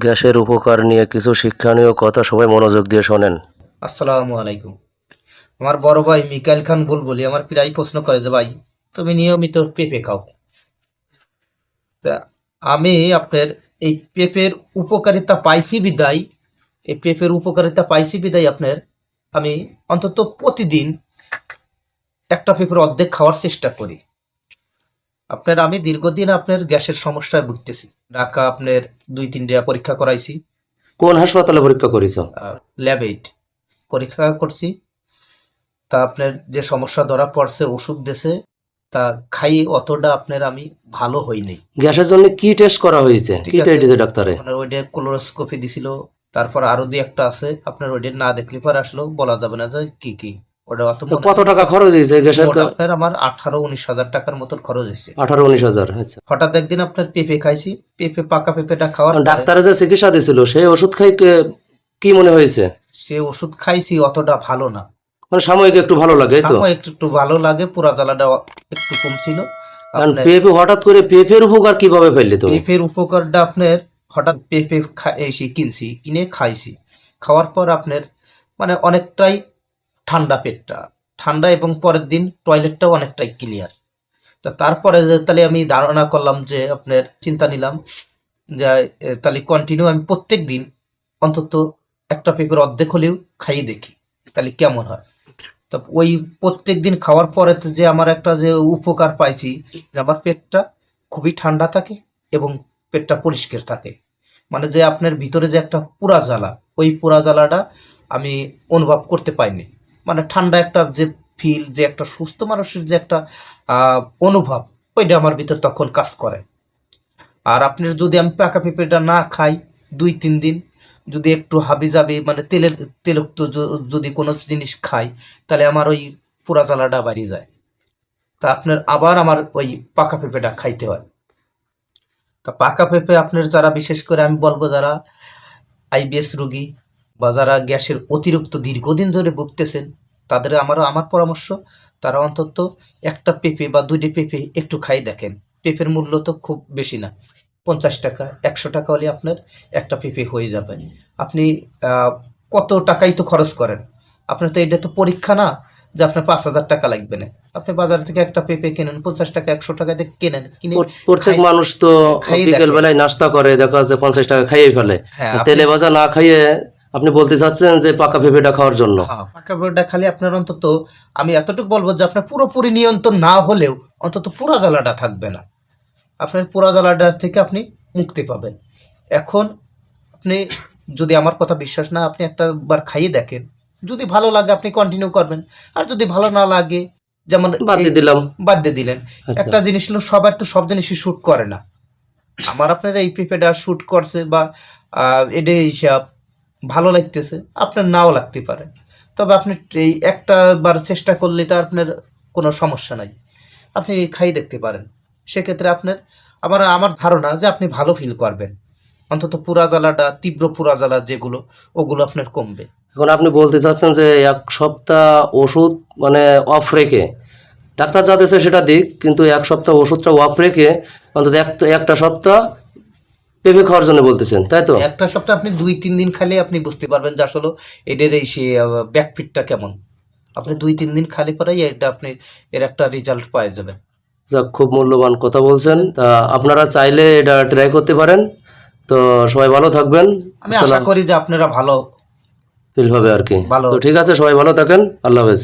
গ্যাসের উপকার নিয়ে কিছু শিক্ষণীয় কথা সবাই মনোযোগ দিয়ে শোনেন। আসসালামু আলাইকুম। আমার বড় ভাই মিকাইল খান বুলবুলি আমার প্রায় প্রশ্ন করে যে ভাই তুমি নিয়মিত পেঁপে খাও। তা আমি আপনার এই পেঁপের উপকারিতা পাইছি বিদায় আপনার আমি অন্তত প্রতিদিন একটা পেঁপের অর্ধেক খাওয়ার চেষ্টা করি। আপনার আমি দীর্ঘদিন আপনার গ্যাসের সমস্যায় ভুগতেছি। ঢাকা আপনার 2-3টা পরীক্ষা করাইছি। কোন হাসপাতালে পরীক্ষা করেছ? ল্যাব 8 পরীক্ষা করছি। তা আপনার যে সমস্যা ধরা পড়ছে ওষুধ দেছে, তা খাই অতটা আপনার আমি ভালো হইনি। গ্যাসের জন্য কি টেস্ট করা হয়েছে, কি টেস্ট দিয়েছে ডাক্তারে? আপনার ওইটা কোলোনোস্কোপি দিছিল, তারপর আরো দুই একটা আছে আপনার ওইটা না দেখলে পরে আসলে বলা যাবে না যে কি কি। ওটা অত তো কত টাকা খরচ হয়েছে গ্যাসের? আপনার আমার 18-19 হাজার টাকার মতন খরচ হয়েছে। 18-19 হাজার। আচ্ছা, হঠাৎ একদিন আপনার পেঁপে খাইছি, পাকা পেঁপেটা খাওয়ার পরে ডাক্তারে যে চিকিৎসা দিছিল সেই ওষুধ খাই কি মনে হয়েছে? সে ওষুধ খাইছি অতটা ভালো না, মানে সাময়িক একটু ভালো লাগে, এই তো? একটু ভালো লাগে, পুরা জ্বালাটা একটু কমছিল। কারণ পেঁপে হঠাৎ করে পেঁপের উপকার কিভাবে পেলে তুমি? পেঁপের উপকারটা আপনার হঠাৎ পেঁপে এসে কিনে খাইছি, খাওয়ার পর আপনার মানে অনেকটাই ঠান্ডা, পেটটা ঠান্ডা, এবং পরের দিন টয়লেটটাও অনেকটাই ক্লিয়ার। তা তারপরে তাহলে আমি ধারণা করলাম যে আপনার চিন্তা নিলাম যে তাহলে কন্টিনিউ আমি প্রত্যেক দিন অন্তত একটা পেঁপের অর্ধেক হলেও খাইয়ে দেখি তাহলে কেমন হয়। তো ওই প্রত্যেক দিন খাওয়ার পরে যে আমার একটা যে উপকার পাইছি, যে আমার পেটটা খুবই ঠান্ডা থাকে এবং পেটটা পরিষ্কার থাকে। মানে যে আপনার ভিতরে যে একটা পুরা জ্বালা, ওই পুরা জ্বালাটা আমি অনুভব করতে পাইনি। মানে ঠান্ডা একটা যে ফিল, যে একটা সুস্থ মানুষের যে একটা অনুভব, ওইটা আমার ভিতর তখন কাজ করে। আর আপনার যদি আমি পাকা পেঁপেটা না খাই 2-3 দিন, যদি একটু হাবিজাবি মানে তেলুক্ত যদি কোনো জিনিস খাই, তাহলে আমার ওই পোড়া জ্বালাটা বাড়ি যায়। তা আপনার আবার আমার ওই পাকা পেঁপেটা খাইতে হয়। তা পাকা পেঁপে আপনার যারা, বিশেষ করে আমি বলবো যারা আইবিএস রোগী বা যারা গ্যাসের অতিরিক্ত দীর্ঘদিন ধরে ভুগতেছেন, তাদের আমার পরামর্শ, তারা অন্তত একটা পেঁপে বা 2টি পেঁপে একটু খাই দেখেন। পেঁপের মূল্য তো খুব বেশি না, 50 টাকা 100 টাকা হলে আপনার একটা পেঁপে হয়ে যাবে। আপনি কত টাকাই তো খরচ করেন, আপনার তো এটা তো পরীক্ষা না যে আপনার 5,000 টাকা লাগবে না। আপনি বাজার থেকে একটা পেঁপে কেনেন 50 টাকা 100 টাকা দিয়ে কেনেন, কিনে প্রত্যেক মানুষ তো বিকেল বেলায় নাস্তা করে, দেখা যাচ্ছে 50 টাকা খাইয়ে ফেলে। তেলে ভাজা না খাইয়ে আপনি বলতে চাচ্ছেন যে পাকা পেঁপেটা খাওয়ার জন্য? হ্যাঁ, পাকা পেঁপেটা খালি আপনার অন্তত আমি এতটুকু বলবো যে আপনার পুরোপুরি নিয়ন্ত্রণ না হলেও অন্তত পুরা জ্বালাটা থাকবে না, আপনার পুরা জ্বালাটার থেকে আপনি মুক্তি পাবেন। এখন আপনি যদি আমার কথা বিশ্বাস না, আপনি একটা বার খাইয়ে দেখেন, যদি ভালো লাগে আপনি কন্টিনিউ করবেন, আর যদি ভালো না লাগে যেমন বাদ দিয়ে দিলেন। একটা জিনিস হলো, সবার তো সব জিনিসই শ্যুট করে না। আমার আপনার এই পেঁপেটা শ্যুট করছে বা এটা হিসাব ভালো লাগতেছে, আপনার নাও লাগতে পারে, তবে আপনি এই একটা বার চেষ্টা করলে তো আপনার কোনো সমস্যা নাই, আপনি খাইয়ে দেখতে পারেন। সেক্ষেত্রে আপনার আমার ধারণা যে আপনি ভালো ফিল করবেন, অন্তত পুরা জ্বালাটা, তীব্র পুরা জ্বালা যেগুলো, ওগুলো আপনার কমবে। এখন আপনি বলতে চাচ্ছেন যে 1 সপ্তাহ ওষুধ মানে অফ রেখে, ডাক্তার যা দিয়েছে সেটা দিক, কিন্তু 1 সপ্তাহ ওষুধটা অফ রেখে অন্তত একটা সপ্তাহ পেঁপে খাওয়ার জন্য বলতেছেন, তাই তো? একটা সপ্তাহ আপনি 2-3 দিন খালি আপনি বুঝতে পারবেন যে আসলে এদের এই সে ব্যাকফিটটা কেমন। আপনি 2-3 দিন খালি পরেই এটা আপনি এর একটা রেজাল্ট পেয়ে যাবেন। যাক, খুব মূল্যবান কথা বলছেন। তা আপনারা চাইলে এটা ট্রাই করতে পারেন। তো সবাই ভালো থাকবেন, আমি আশা করি যে আপনারা ভালো ফিল হবে আর কি। ভালো। তো ঠিক আছে, সবাই ভালো থাকেন, আল্লাহ হাফেজ।